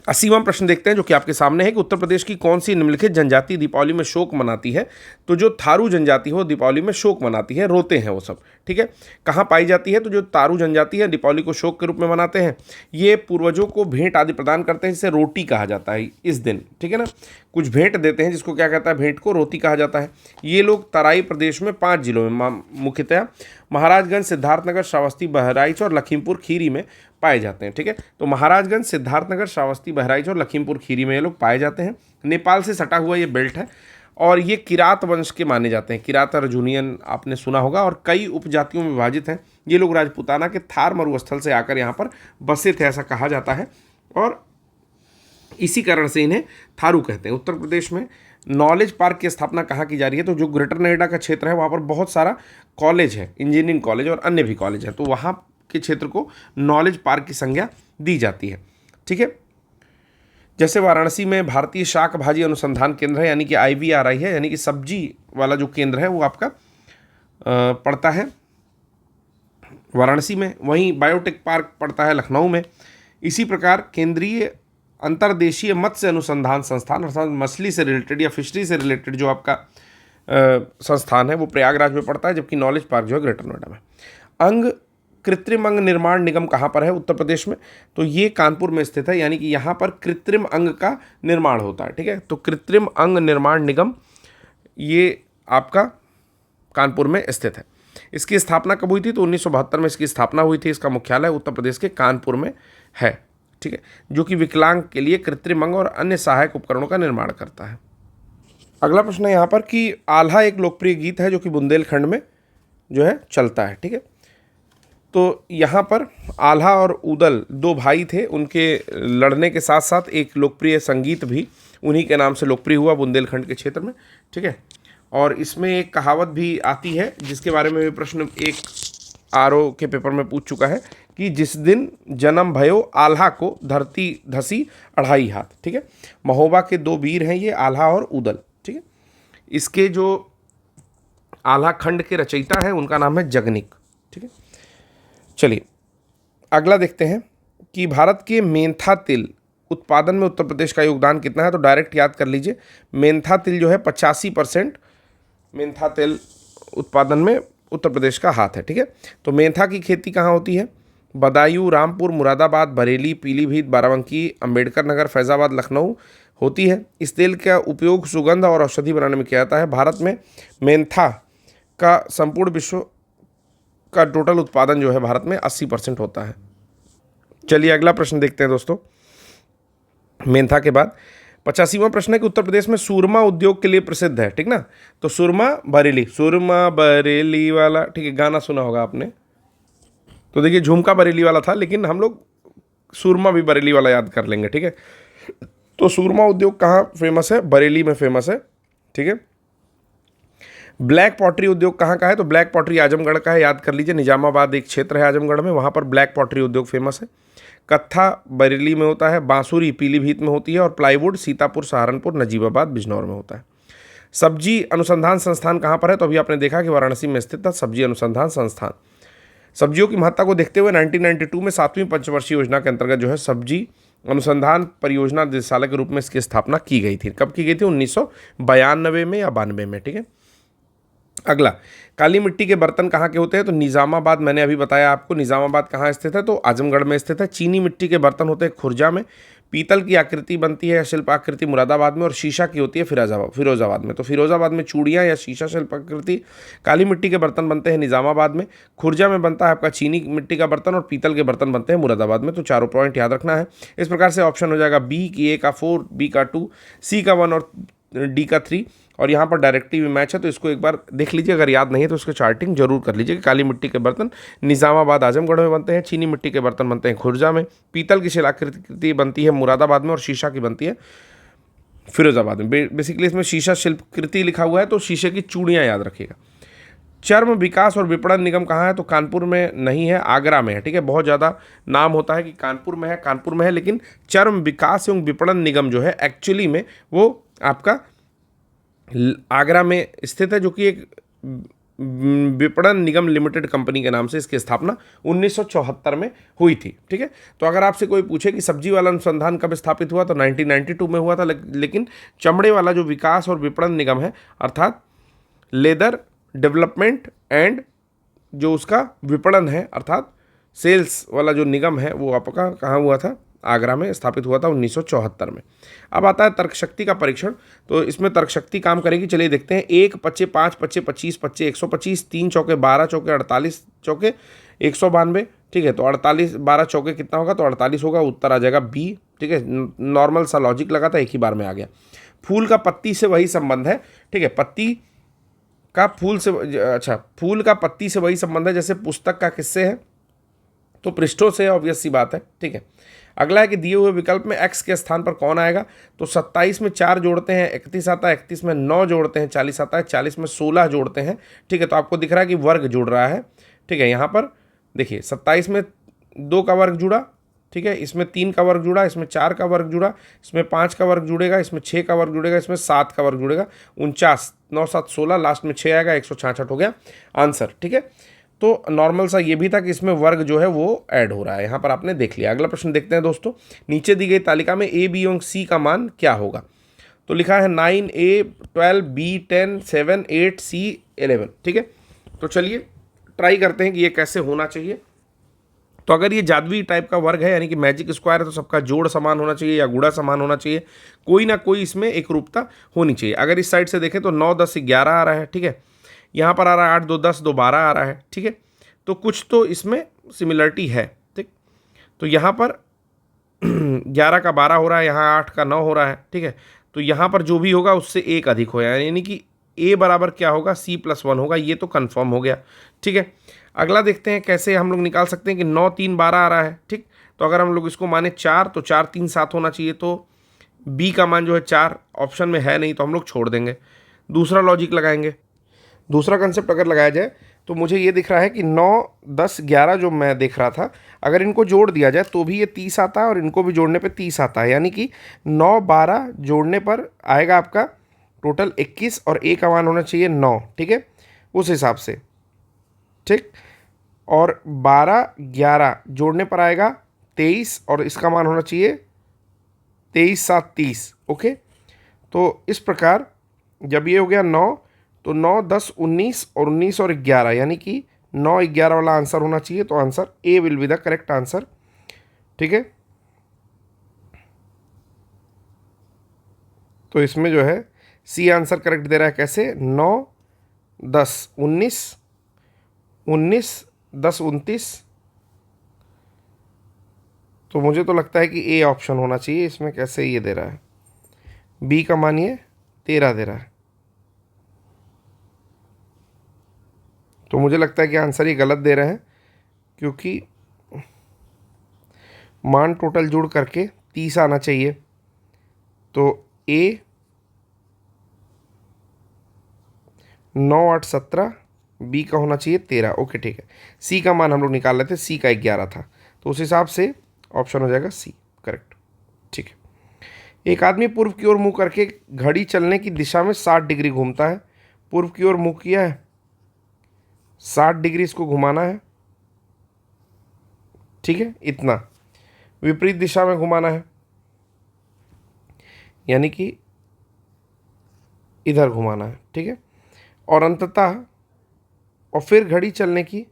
80वां प्रश्न देखते हैं जो कि आपके सामने है कि उत्तर प्रदेश की कौन सी निम्नलिखित जनजाति दीपावली में शोक मनाती है। तो जो थारू जनजाति हो दीपावली में शोक मनाती है, रोते हैं वो सब, ठीक है। कहाँ पाई जाती है? तो जो तारू जनजाति है दीपावली को शोक के रूप में मनाते हैं। ये पूर्वजों को भेंट आदि प्रदान करते हैं, जिसे रोटी कहा जाता है इस दिन, ठीक है ना। कुछ भेंट देते हैं जिसको क्या कहता है, भेंट को रोटी कहा जाता है। ये लोग तराई प्रदेश में 5 जिलों में मुख्यतः महाराजगंज, सिद्धार्थनगर, श्रावस्ती, बहराइच और लखीमपुर खीरी में पाए जाते हैं, ठीक है। तो महाराजगंज, सिद्धार्थनगर, श्रावस्ती, बहराइच और लखीमपुर खीरी में ये लोग पाए जाते हैं। नेपाल से सटा हुआ ये बेल्ट है और ये किरात वंश के माने जाते हैं। किरात अर्जुनियन आपने सुना होगा और कई उपजातियों में विभाजित हैं। ये लोग राजपूताना के थार मरुस्थल से आकर यहाँ पर बसे थे, ऐसा कहा जाता है, और इसी कारण से इन्हें थारू कहते हैं। उत्तर प्रदेश में नॉलेज पार्क की स्थापना कहाँ की जा रही है? तो जो ग्रेटर नोएडा का क्षेत्र है वहाँ पर बहुत सारा कॉलेज है, इंजीनियरिंग कॉलेज और अन्य भी कॉलेज हैं, तो वहाँ के क्षेत्र को नॉलेज पार्क की संज्ञा दी जाती है, ठीक है। जैसे वाराणसी में भारतीय शाक भाजी अनुसंधान केंद्र है, यानी कि IVRI है, यानी कि सब्जी वाला जो केंद्र है वो आपका पड़ता है वाराणसी में। वहीं बायोटेक पार्क पड़ता है लखनऊ में। इसी प्रकार केंद्रीय अंतर्देशीय मत्स्य अनुसंधान संस्थान अर्थात मछली से रिलेटेड या फिशरी से रिलेटेड जो आपका संस्थान है वो प्रयागराज में पड़ता है, जबकि नॉलेज पार्क जो है ग्रेटर नोएडा में। कृत्रिम अंग निर्माण निगम कहाँ पर है उत्तर प्रदेश में? तो ये कानपुर में स्थित है, यानी कि यहाँ पर कृत्रिम अंग का निर्माण होता है, ठीक है। तो कृत्रिम अंग निर्माण निगम ये आपका कानपुर में स्थित है। इसकी स्थापना कब हुई थी? तो 1972 में इसकी स्थापना हुई थी। इसका मुख्यालय उत्तर प्रदेश के कानपुर में है, ठीक है, जो कि विकलांग के लिए कृत्रिम अंग और अन्य सहायक उपकरणों का निर्माण करता है। अगला प्रश्न है यहाँ पर कि आल्हा एक लोकप्रिय गीत है जो कि बुंदेलखंड में जो है चलता है, ठीक है। तो यहाँ पर आल्हा और उदल 2 भाई थे, उनके लड़ने के साथ साथ एक लोकप्रिय संगीत भी उन्हीं के नाम से लोकप्रिय हुआ बुंदेलखंड के क्षेत्र में, ठीक है। और इसमें एक कहावत भी आती है जिसके बारे में भी प्रश्न एक RO के पेपर में पूछ चुका है कि जिस दिन जन्म भयो आल्हा को धरती धसी 2.5 हाथ, ठीक है। महोबा के 2 वीर हैं ये, आल्हा और उदल, ठीक है। इसके जो आल्हा खंड के रचयिता हैं उनका नाम है जगनिक, ठीक है। चलिए अगला देखते हैं कि भारत के मेंथा तिल उत्पादन में उत्तर प्रदेश का योगदान कितना है। तो डायरेक्ट याद कर लीजिए, मेंथा तिल जो है 85% मेंथा तिल उत्पादन में उत्तर प्रदेश का हाथ है, ठीक है। तो मेंथा की खेती कहाँ होती है? बदायूं, रामपुर, मुरादाबाद, बरेली, पीलीभीत, बाराबंकी, अंबेडकर नगर, फैज़ाबाद, लखनऊ होती है। इस तेल का उपयोग सुगंध और औषधि बनाने में किया जाता है। भारत में मेंथा का संपूर्ण विश्व का टोटल उत्पादन जो है भारत में 80% होता है। चलिए अगला प्रश्न देखते हैं दोस्तों। मेंथा के बाद 85वां प्रश्न है कि उत्तर प्रदेश में सूरमा उद्योग के लिए प्रसिद्ध है, ठीक ना। तो सुरमा बरेली वाला, ठीक है, गाना सुना होगा आपने। तो देखिए झुमका बरेली वाला था, लेकिन हम लोग सूरमा भी बरेली वाला याद कर लेंगे, ठीक है। तो सूरमा उद्योग कहाँ फेमस है? बरेली में फेमस है, ठीक है। ब्लैक पॉटरी उद्योग कहाँ का है? तो ब्लैक पॉटरी आजमगढ़ का है, याद कर लीजिए। निजामाबाद एक क्षेत्र है आजमगढ़ में, वहाँ पर ब्लैक पॉटरी उद्योग फेमस है। कत्था बरेली में होता है, बांसुरी पीलीभीत में होती है और प्लाईवुड सीतापुर, सहारनपुर, नजीबाबाद, बिजनौर में होता है। सब्जी अनुसंधान संस्थान कहाँ पर है? तो अभी आपने देखा कि वाराणसी में स्थित था सब्जी अनुसंधान संस्थान। सब्जियों की महत्ता को देखते हुए 1992 में 7वीं पंचवर्षीय योजना के अंतर्गत जो है सब्जी अनुसंधान परियोजना निदेशालय के रूप में इसकी स्थापना की गई थी। कब की गई थी? 1992 में या 92 में, ठीक है। अगला, काली मिट्टी के बर्तन कहाँ के होते हैं? तो निज़ामाबाद, मैंने अभी बताया आपको निज़ामाबाद कहाँ स्थित है, तो आजमगढ़ में स्थित है। चीनी मिट्टी के बर्तन होते हैं खुर्जा में। पीतल की आकृति बनती है या शिल्प आकृति मुरादाबाद में, और शीशा की होती है फिरोजाबाद में। तो फिरोजाबाद में चूड़ियाँ या शीशा शिल्प आकृति काली मिट्टी के बर्तन बनते हैं निज़ामाबाद में। खुर्जा में बनता है आपका चीनी मिट्टी का बर्तन, और पीतल के बर्तन बनते हैं मुरादाबाद में। तो चारों पॉइंट याद रखना है। इस प्रकार से ऑप्शन हो जाएगा बी की A का 4, B का 2, C का 1 और D का 3। और यहाँ पर डायरेक्टिव मैच है, तो इसको एक बार देख लीजिए, अगर याद नहीं है तो उसको चार्टिंग जरूर कर लीजिए कि काली मिट्टी के बर्तन निज़ामाबाद आजमगढ़ में बनते हैं, चीनी मिट्टी के बर्तन बनते हैं खुर्जा में, पीतल की शिलाकृति बनती है मुरादाबाद में, और शीशा की बनती है फिरोजाबाद में। बेसिकली इसमें शीशा शिल्पकृति लिखा हुआ है, तो शीशे की चूड़ियाँ याद रखिएगा। चर्म विकास और विपणन निगम कहाँ है? तो कानपुर में नहीं है, आगरा में है। ठीक है, बहुत ज़्यादा नाम होता है कि कानपुर में है, कानपुर में है, लेकिन चर्म विकास एवं विपणन निगम जो है एक्चुअली में वो आपका आगरा में स्थित है, जो कि एक विपणन निगम लिमिटेड कंपनी के नाम से इसकी स्थापना 1974 में हुई थी। ठीक है, तो अगर आपसे कोई पूछे कि सब्जी वाला अनुसंधान कब स्थापित हुआ, तो 1992 में हुआ था, लेकिन चमड़े वाला जो विकास और विपणन निगम है, अर्थात लेदर डेवलपमेंट एंड जो उसका विपणन है अर्थात सेल्स वाला जो निगम है, वो आपका कहाँ हुआ था? आगरा में स्थापित हुआ था 1974 में। अब आता है तर्कशक्ति का परीक्षण। तो इसमें तर्कशक्ति काम करेगी, चलिए देखते हैं। 1 पच्चे 5 पच्चे 25 पच्चे 125, 3 चौके 12 चौके 48 चौके 192। ठीक है, तो 48 12 चौके कितना होगा? तो 48 होगा, उत्तर आ जाएगा बी। ठीक है, नॉर्मल सा लॉजिक लगा था, एक ही बार में आ गया। फूल का पत्ती से वही संबंध है। ठीक है, पत्ती का फूल से, अच्छा, फूल का पत्ती से वही संबंध है जैसे पुस्तक का किससे है? तो पृष्ठों से, ऑब्वियस सी बात है। ठीक है, अगला है कि दिए हुए विकल्प में x के स्थान पर कौन आएगा? तो 27 में 4 जोड़ते हैं 31 आता है, 31 में 9 जोड़ते हैं 40 आता है, 40 में 16 जोड़ते हैं। ठीक है, तो आपको दिख रहा है कि वर्ग जुड़ रहा है। ठीक है, यहाँ पर देखिए 27 में 2 का वर्ग जुड़ा। ठीक है, इसमें 3 का वर्ग जुड़ा, इसमें 4 का वर्ग जुड़ा, इसमें 5 का वर्ग जुड़ेगा, इसमें 6 का वर्ग जुड़ेगा, इसमें 7 का वर्ग जुड़ेगा। 49 9 7 16, लास्ट में 6 आएगा, 166 हो गया आंसर। ठीक है, तो नॉर्मल सा ये भी था कि इसमें वर्ग जो है वो ऐड हो रहा है, यहाँ पर आपने देख लिया। अगला प्रश्न देखते हैं दोस्तों। नीचे दी गई तालिका में ए, बी एवं सी का मान क्या होगा? तो लिखा है 9 A 12 B 10 7 8 C 11। ठीक है, तो चलिए ट्राई करते हैं कि ये कैसे होना चाहिए। तो अगर ये जादुई टाइप का वर्ग है, यानी कि मैजिक स्क्वायर है, तो सबका जोड़ समान होना चाहिए या गुणा समान होना चाहिए, कोई ना कोई इसमें एक रूपता होनी चाहिए। अगर इस साइड से देखें तो 9 10 11 आ रहा है। ठीक है, यहाँ पर आ रहा है 8 2 10 2 12 आ रहा है। ठीक है, तो कुछ तो इसमें सिमिलरिटी है। ठीक, तो यहाँ पर 11 का 12 हो रहा है, यहाँ 8 का 9 हो रहा है। ठीक है, तो यहाँ पर जो भी होगा उससे एक अधिक होगा, यानी कि a बराबर क्या होगा? C+1 होगा। ये तो कंफर्म हो गया। ठीक है, अगला देखते हैं कैसे हम लोग निकाल सकते हैं कि 9 3 12 आ रहा है। ठीक, तो अगर हम लोग इसको माने 4, तो 4 3 7 होना चाहिए, तो b का मान जो है 4 ऑप्शन में है नहीं, तो हम लोग छोड़ देंगे। दूसरा लॉजिक लगाएंगे। दूसरा कंसेप्ट अगर लगाया जाए तो मुझे ये दिख रहा है कि 9 10 11 जो मैं देख रहा था, अगर इनको जोड़ दिया जाए तो भी ये 30 आता है और इनको भी जोड़ने पे 30 आता है, यानी कि 9 12 जोड़ने पर आएगा आपका टोटल 21 और a का मान होना चाहिए 9। ठीक है, उस हिसाब से। ठीक, और 12 11 जोड़ने पर आएगा 23 और इसका मान होना चाहिए 23 7 30। ओके, तो इस प्रकार जब ये हो गया 9, तो 9 10 19 और 19 और 11, यानी कि 9 11 वाला आंसर होना चाहिए, तो answer A will be the correct answer. ठीक है, तो इसमें जो है सी आंसर करेक्ट दे रहा है। कैसे? 9 10 19 19 10 29, तो मुझे तो लगता है कि ए ऑप्शन होना चाहिए इसमें। कैसे ये दे रहा है? बी का मान ये 13 दे रहा है, तो मुझे लगता है कि आंसर ये गलत दे रहे हैं, क्योंकि मान टोटल जुड़ करके 30 आना चाहिए। तो ए 9 8 17, बी का होना चाहिए 13। ओके, ठीक है, सी का मान हम लोग निकाल लेते, सी का 11 था, तो उस हिसाब से ऑप्शन हो जाएगा सी करेक्ट। ठीक है, एक आदमी पूर्व की ओर मुंह करके घड़ी चलने की दिशा में 60 डिग्री घूमता है। पूर्व की ओर मुंह किया है, 60 डिग्री इसको घुमाना है। ठीक है, इतना विपरीत दिशा में घुमाना है, यानी कि इधर घुमाना है। ठीक है, और अंततः और फिर घड़ी चलने की।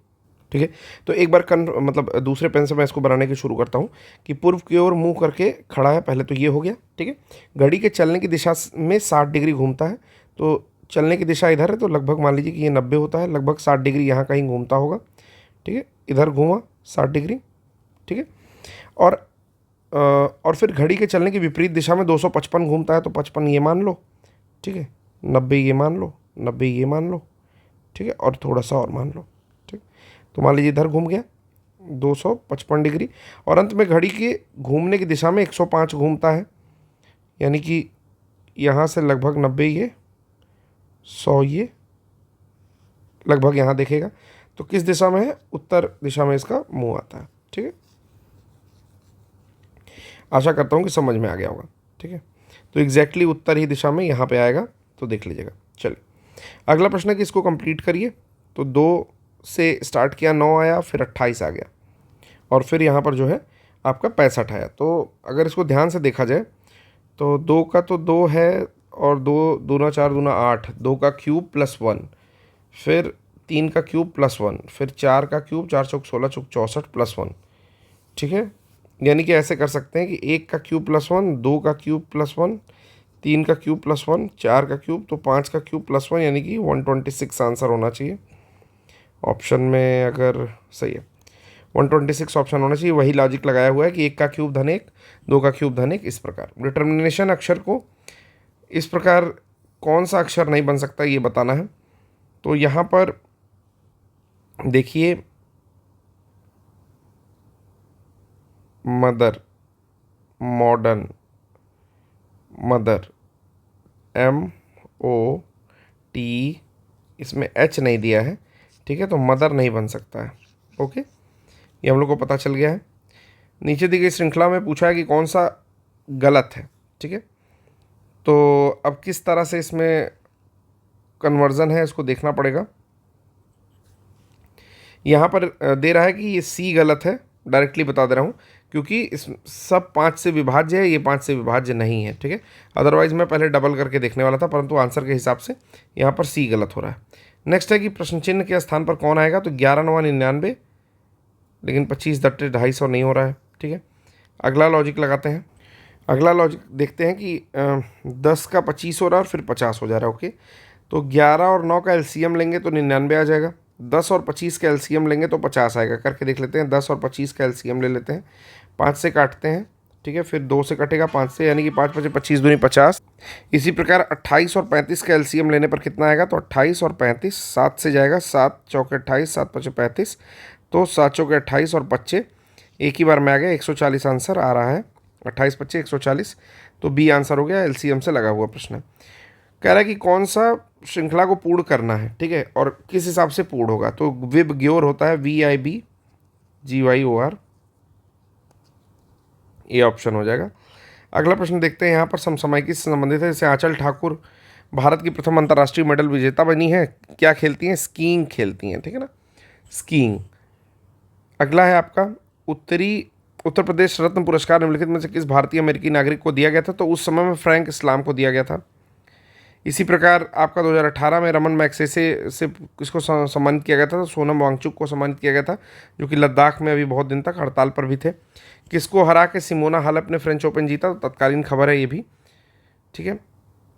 ठीक है, तो एक बार मतलब दूसरे पेन से मैं इसको बनाने की शुरू करता हूँ कि पूर्व की ओर मुंह करके खड़ा है, पहले तो ये हो गया। ठीक है, घड़ी के चलने की दिशा में 60 डिग्री घूमता है, तो चलने की दिशा इधर है, तो लगभग मान लीजिए कि ये 90 होता है, लगभग 60 डिग्री यहाँ कहीं घूमता होगा। ठीक है, इधर घूमा 60 डिग्री। ठीक है, और फिर घड़ी के चलने की विपरीत दिशा में 255 घूमता है, तो 55 ये मान लो। ठीक है, 90 ये मान लो, 90 ये मान लो। ठीक है, और थोड़ा सा और मान लो। ठीक, तो मान लीजिए इधर घूम गया 255 डिग्री, और अंत में घड़ी के घूमने की दिशा में 105 घूमता है, यानी कि यहाँ से लगभग 90 ये, 100 ये, लगभग यहाँ देखेगा। तो किस दिशा में है? उत्तर दिशा में इसका मुंह आता है। ठीक है, आशा करता हूँ कि समझ में आ गया होगा। ठीक है, तो एग्जैक्टली उत्तर ही दिशा में यहाँ पे आएगा, तो देख लीजिएगा। चलिए अगला प्रश्न है कि इसको कंप्लीट करिए। तो 2 से स्टार्ट किया, 9 आया, फिर 28 आ गया, और फिर यहाँ पर जो है आपका 65 आया। तो अगर इसको ध्यान से देखा जाए तो 2 का तो 2 है, और 2 दूना 4 दूना 8, 2 का क्यूब प्लस 1, फिर 3 का क्यूब प्लस 1, फिर 4 का क्यूब, 4 चौक 16 चौक 64 प्लस 1। ठीक है, यानी कि ऐसे कर सकते हैं कि 1 का क्यूब प्लस 1, 2 का क्यूब प्लस 1, 3 का क्यूब प्लस 1, 4 का क्यूब, तो 5 का क्यूब प्लस 1, यानी कि 126 आंसर होना चाहिए ऑप्शन में। अगर सही है 126 ऑप्शन होना चाहिए। वही लॉजिक लगाया हुआ है कि 1 का क्यूब धन 1, 2 का क्यूब धन 1, इस प्रकार। डिटर्मिनेशन अक्षर को इस प्रकार कौन सा अक्षर नहीं बन सकता ये बताना है। तो यहाँ पर देखिए, मदर, मॉडर्न, मदर, MOT, इसमें H नहीं दिया है। ठीक है, तो मदर नहीं बन सकता है। ओके, ये हम लोग को पता चल गया है। नीचे दी गई श्रृंखला में पूछा है कि कौन सा गलत है। ठीक है, तो अब किस तरह से इसमें कन्वर्जन है इसको देखना पड़ेगा। यहाँ पर दे रहा है कि ये C गलत है, डायरेक्टली बता दे रहा हूँ, क्योंकि इस सब 5 से विभाज्य है, ये 5 से विभाज्य नहीं है। ठीक है, अदरवाइज मैं पहले डबल करके देखने वाला था, परंतु आंसर के हिसाब से यहाँ पर C गलत हो रहा है। नेक्स्ट है कि प्रश्न चिन्ह के स्थान पर कौन आएगा? तो 11 9 99, लेकिन 25 दट्टे 250 नहीं हो रहा है। ठीक है, अगला लॉजिक लगाते हैं। अगला लॉजिक देखते हैं कि 10 का 25 हो रहा है और फिर 50 हो जा रहा है। ओके, तो 11 और 9 का एलसीएम लेंगे तो 99 आ जाएगा। 10 और 25 का एलसीएम लेंगे तो 50 आएगा। करके देख लेते हैं। 10 और 25 का एलसीएम ले लेते हैं, 5 से काटते हैं। ठीक है, फिर 2 से कटेगा 5 से, यानी कि 5 5 25 दूनी 50। इसी प्रकार 28 और 35 का एलसीएम लेने पर कितना आएगा? तो 28 और 35, 7 से जाएगा, 7 चौके 28, 7 5 35, तो 7 चौके 28 और 25 एक ही बार में आ गया। 140 आंसर आ रहा है। 28 25 140, तो बी आंसर हो गया। एलसीएम से लगा हुआ प्रश्न है। कह रहा है कि कौन सा श्रृंखला को पूर्ण करना है। ठीक है, और किस हिसाब से पूर्ण होगा? तो विब ग्योर होता है, VIBGYOR, ये ऑप्शन हो जाएगा। अगला प्रश्न देखते हैं। यहाँ पर समसामयिकी से संबंधित है। जैसे आंचल ठाकुर भारत की प्रथम अंतर्राष्ट्रीय मेडल विजेता बनी है, क्या खेलती हैं? स्कीइंग खेलती हैं। ठीक है ना, स्कीइंग। अगला है आपका उत्तर प्रदेश रत्न पुरस्कार निम्नलिखित में से किस भारतीय अमेरिकी नागरिक को दिया गया था? तो उस समय में फ्रैंक इस्लाम को दिया गया था। इसी प्रकार आपका 2018 में रमन मैग्सेसे से किसको सम्मानित किया गया था? तो सोनम वांगचुक को सम्मानित किया गया था, जो कि लद्दाख में अभी बहुत दिन तक हड़ताल पर भी थे। किसको हरा के सिमोना हालेप ने फ्रेंच ओपन जीता? तो तत्कालीन खबर है ये भी। ठीक है,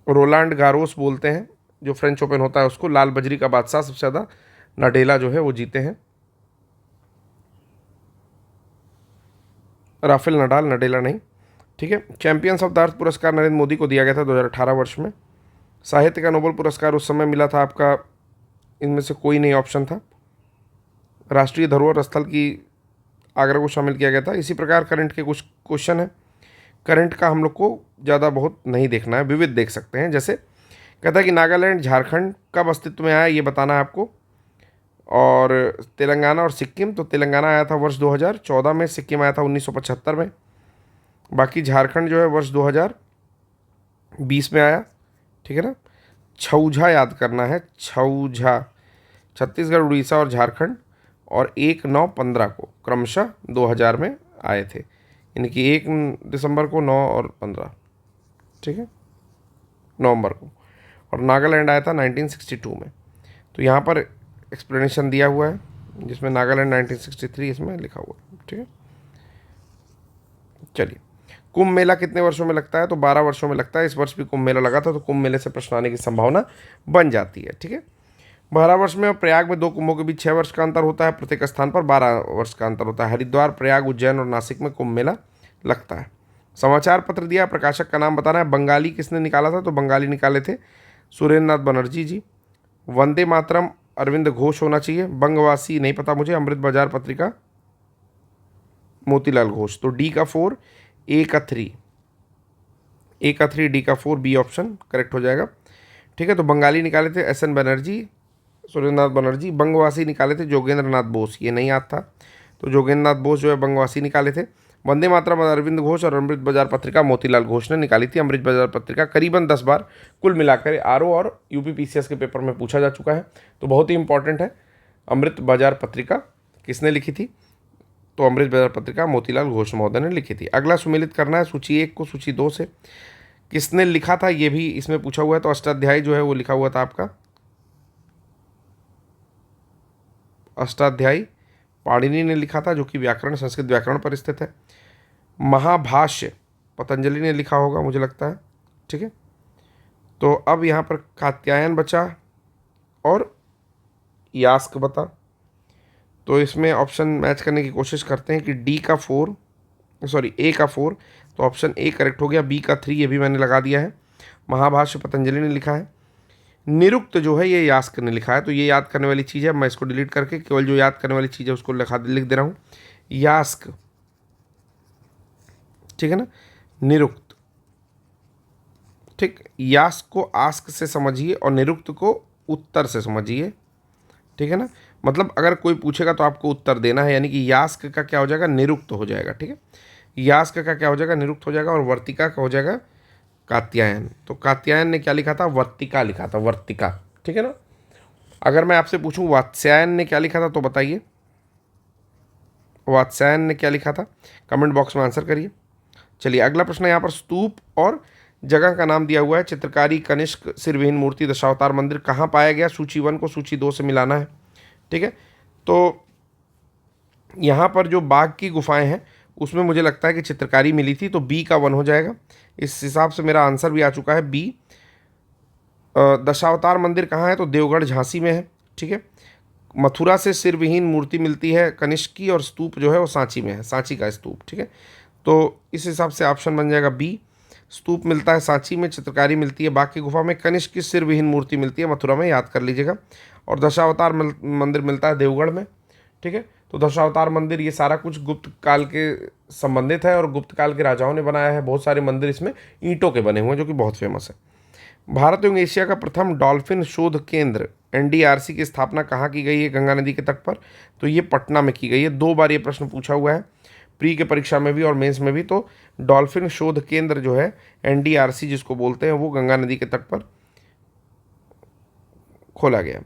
रोलांड गारोस बोलते हैं जो फ्रेंच ओपन होता है उसको। लाल बजरी का बादशाह सबसे ज़्यादा नडेला जो है वो जीते हैं। राफेल नडाल, नडेला नहीं। ठीक है, चैंपियंस ऑफ द अर्थ पुरस्कार नरेंद्र मोदी को दिया गया था 2018 वर्ष में। साहित्य का नोबेल पुरस्कार उस समय मिला था आपका, इनमें से कोई नहीं ऑप्शन था। राष्ट्रीय धरोहर स्थल की आगरा को शामिल किया गया था। इसी प्रकार करंट के कुछ क्वेश्चन है। करंट का हम लोग को ज़्यादा बहुत नहीं देखना है, विविध देख सकते हैं। जैसे कहता है कि नागालैंड झारखंड कब अस्तित्व में आया, ये बताना है आपको। और तेलंगाना और सिक्किम, तो तेलंगाना आया था वर्ष 2014 में, सिक्किम आया था 1975 में। बाकी झारखंड जो है वर्ष 2020 में आया। ठीक है ना, छौझा याद करना है, छौझा। छत्तीसगढ़, उड़ीसा और झारखंड, और 1 9 15 को क्रमशः 2000 में आए थे, यानी कि 1 दिसंबर को, 9 और 15, ठीक है, नवंबर को। और नागालैंड आया था 1962 में। तो यहाँ पर एक्सप्लेनेशन दिया हुआ है, जिसमें नागालैंड 1963 इसमें लिखा हुआ है। ठीक है, चलिए। कुंभ मेला कितने वर्षों में लगता है? तो 12 वर्षों में लगता है। इस वर्ष भी कुंभ मेला लगा था, तो कुंभ मेले से प्रश्न आने की संभावना बन जाती है। ठीक है, 12 वर्ष में। और प्रयाग में 2 कुंभों के बीच 6 वर्ष का अंतर होता है, प्रत्येक स्थान पर 12 वर्ष का अंतर होता है। हरिद्वार, प्रयाग, उज्जैन और नासिक में कुंभ मेला लगता है। समाचार पत्र दिया, प्रकाशक का नाम बताना है। बंगाली किसने निकाला था? तो बंगाली निकाले थे सुरेंद्र नाथ बनर्जी जी। वंदे मातरम अरविंद घोष होना चाहिए। बंगवासी नहीं पता मुझे। अमृत बाजार पत्रिका मोतीलाल घोष। तो डी का 4, ए का 3, ए का 3, डी का 4, बी ऑप्शन करेक्ट हो जाएगा। ठीक है, तो बंगाली निकाले थे एस एन बनर्जी, सुरेंद्रनाथ बनर्जी। बंगवासी निकाले थे जोगेंद्र नाथ बोस, ये नहीं याद था, तो जोगेंद्र नाथ बोस जो है बंगवासी निकाले थे। वंदे मातरम अरविंद घोष और अमृत बाजार पत्रिका मोतीलाल घोष ने निकाली थी। अमृत बाजार पत्रिका करीबन 10 बार कुल मिलाकर आरओ और यूपीपीसीएस के पेपर में पूछा जा चुका है, तो बहुत ही इंपॉर्टेंट है। अमृत बाजार पत्रिका किसने लिखी थी? तो अमृत बाजार पत्रिका मोतीलाल घोष महोदय ने लिखी थी। अगला सुमेलित करना है सूची 1 को सूची 2 से। किसने लिखा था ये भी इसमें पूछा हुआ है, तो अष्टाध्यायी जो है वो लिखा हुआ था आपका, अष्टाध्यायी पाणिनि ने लिखा था, जो कि व्याकरण, संस्कृत व्याकरण पर स्थित है। महाभाष्य पतंजलि ने लिखा होगा मुझे लगता है। ठीक है, तो अब यहाँ पर कात्यायन बचा और यास्क बता, तो इसमें ऑप्शन मैच करने की कोशिश करते हैं कि डी का 4, सॉरी ए का 4, तो ऑप्शन ए करेक्ट हो गया। बी का 3 ये भी मैंने लगा दिया है। महाभाष्य पतंजलि ने लिखा है। निरुक्त जो है ये यास्क ने लिखा है, तो ये याद करने वाली चीज़ है। मैं इसको डिलीट करके केवल जो याद करने वाली चीज़ है उसको लिख दे रहा हूँ, यास्क। ठीक है ना, निरुक्त। ठीक, यास्क को आस्क से समझिए और निरुक्त को उत्तर से समझिए। ठीक है ना, मतलब अगर कोई पूछेगा तो आपको उत्तर देना है, यानी कि यास्क का क्या हो जाएगा, निरुक्त हो जाएगा। ठीक है, यास्क का क्या हो जाएगा, निरुक्त हो जाएगा, और वर्तिका का हो जाएगा कात्यायन। तो कात्यायन ने क्या लिखा था, वर्तिका लिखा था, वर्तिका। ठीक है ना, अगर मैं आपसे पूछूं वात्स्यायन ने क्या लिखा था तो बताइए, वात्स्यायन ने क्या लिखा था, कमेंट बॉक्स में आंसर करिए। चलिए अगला प्रश्न है, यहाँ पर स्तूप और जगह का नाम दिया हुआ है। चित्रकारी कनिष्क सिरविहीन मूर्ति दशावतार मंदिर कहाँ पाया गया? सूची 1 को सूची 2 से मिलाना है। ठीक है, तो यहाँ पर जो बाघ की गुफाएं हैं उसमें मुझे लगता है कि चित्रकारी मिली थी, तो बी का 1 हो जाएगा। इस हिसाब से मेरा आंसर भी आ चुका है बी। दशावतार मंदिर कहाँ है? तो देवगढ़ झांसी में है। ठीक है, मथुरा से सिरविहीन मूर्ति मिलती है कनिष्क की, और स्तूप जो है वो सांची में है, सांची का स्तूप। ठीक है, तो इस हिसाब से ऑप्शन बन जाएगा बी। स्तूप मिलता है सांची में, चित्रकारी मिलती है बाघ की गुफा में, कनिष्क की सिरविहीन मूर्ति मिलती है मथुरा में, याद कर लीजिएगा। और दशावतार मंदिर मिलता है देवगढ़ में। ठीक है, तो दशावतार मंदिर ये सारा कुछ गुप्त काल के संबंधित है, और गुप्त काल के राजाओं ने बनाया है। बहुत सारे मंदिर इसमें ईंटों के बने हुए हैं, जो कि बहुत फेमस है। भारत एवं एशिया का प्रथम डॉल्फिन शोध केंद्र एनडीआरसी की स्थापना कहाँ की गई है गंगा नदी के तट पर? तो ये पटना में की गई है। 2 बार ये प्रश्न पूछा हुआ है, प्री के परीक्षा में भी और मेंस में भी। तो डॉल्फिन शोध केंद्र जो है एनडीआरसी जिसको बोलते हैं, वो गंगा नदी के तट पर खोला गया।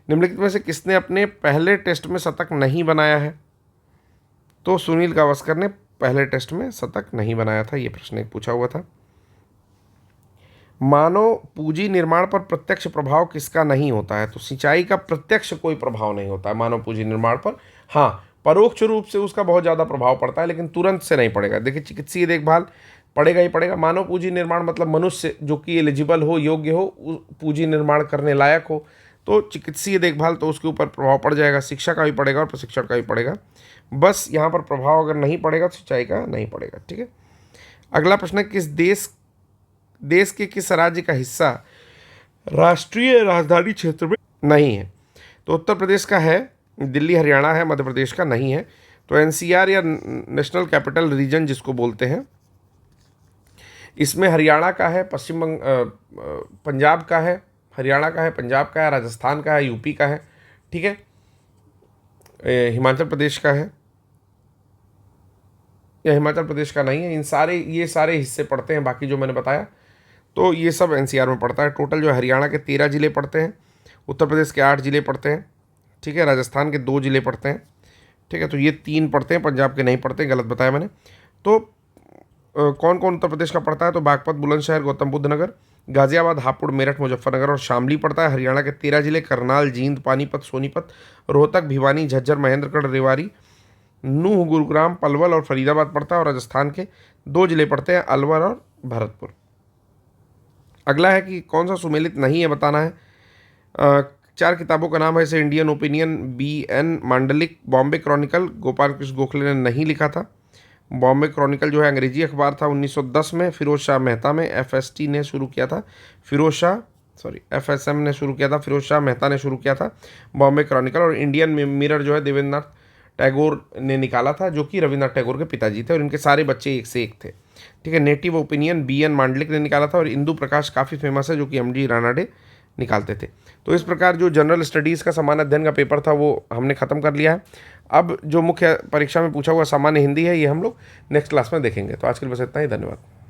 निम्नलिखित में से किसने अपने पहले टेस्ट में शतक नहीं बनाया है? तो सुनील गावस्कर ने पहले टेस्ट में शतक नहीं बनाया था, ये प्रश्न एक पूछा हुआ था। मानव पूंजी निर्माण पर प्रत्यक्ष प्रभाव किसका नहीं होता है? तो सिंचाई का प्रत्यक्ष कोई प्रभाव नहीं होता है मानव पूंजी निर्माण पर। हाँ, परोक्ष रूप से उसका बहुत ज़्यादा प्रभाव पड़ता है, लेकिन तुरंत से नहीं पड़ेगा। देखिए, चिकित्सीय देखभाल पड़ेगा ही पड़ेगा। मानव पूंजी निर्माण मतलब मनुष्य जो कि एलिजिबल हो, योग्य हो, पूंजी निर्माण करने लायक हो, तो चिकित्सीय देखभाल तो उसके ऊपर प्रभाव पड़ जाएगा। शिक्षा का भी पड़ेगा और प्रशिक्षण का भी पड़ेगा। बस यहाँ पर प्रभाव अगर नहीं पड़ेगा तो सिंचाई का नहीं पड़ेगा। ठीक है, अगला प्रश्न है, किस देश के किस राज्य का हिस्सा राष्ट्रीय राजधानी क्षेत्र में नहीं है? तो उत्तर प्रदेश का है, दिल्ली हरियाणा है, मध्य प्रदेश का नहीं है। तो एनसीआर या नेशनल कैपिटल रीजन जिसको बोलते हैं, इसमें हरियाणा का है, पंजाब का है, हरियाणा का है, पंजाब का है, राजस्थान का है, यूपी का है। ठीक है, हिमाचल प्रदेश का है या हिमाचल प्रदेश का नहीं है। ये सारे हिस्से पड़ते हैं, बाकी जो मैंने बताया तो ये सब एनसीआर में पड़ता है। टोटल जो हरियाणा के 13 जिले पड़ते हैं, उत्तर प्रदेश के 8 जिले पड़ते हैं। ठीक है, राजस्थान के 2 जिले पड़ते हैं। ठीक है, तो ये 3 पड़ते हैं, पंजाब के नहीं पड़ते, गलत बताया मैंने। तो कौन कौन उत्तर प्रदेश का पड़ता है? तो बागपत, बुलंदशहर, गौतम बुद्ध नगर, गाजियाबाद, हापुड़, मेरठ, मुजफ्फरनगर और शामली पड़ता है। हरियाणा के 13 जिले करनाल, जींद, पानीपत, सोनीपत, रोहतक, भिवानी, झज्जर, महेंद्रगढ़, रेवाड़ी, नूंह, गुरुग्राम, पलवल और फरीदाबाद पड़ता है। और राजस्थान के 2 जिले पड़ते हैं, अलवर और भरतपुर। अगला है कि कौन सा सुमेलित नहीं है, बताना है। 4 किताबों का नाम है इसे, Indian opinion, BN Mandlik, Bombay Chronicle Gopal Krishna Gokhale ने नहीं लिखा था। बॉम्बे क्रॉनिकल जो है अंग्रेजी अखबार था, 1910 में फिरोज शाह मेहता में FSM ने शुरू किया था, फिरोज शाह मेहता ने शुरू किया था बॉम्बे क्रॉनिकल। और इंडियन मिरर जो है देवेंद्रनाथ टैगोर ने निकाला था, जो कि रविन्द्रनाथ टैगोर के पिताजी थे, और इनके सारे बच्चे एक से एक थे। ठीक है। नेटिव ओपिनियन BN मांडलिक ने निकाला था, और इंदु प्रकाश काफ़ी फेमस है जो कि MG रानाडे निकालते थे। तो इस प्रकार जो जनरल स्टडीज़ का सामान्य अध्ययन का पेपर था वो हमने ख़त्म कर लिया है। अब जो मुख्य परीक्षा में पूछा हुआ सामान्य हिंदी है, ये हम लोग नेक्स्ट क्लास में देखेंगे। तो आज के लिए बस इतना ही, धन्यवाद।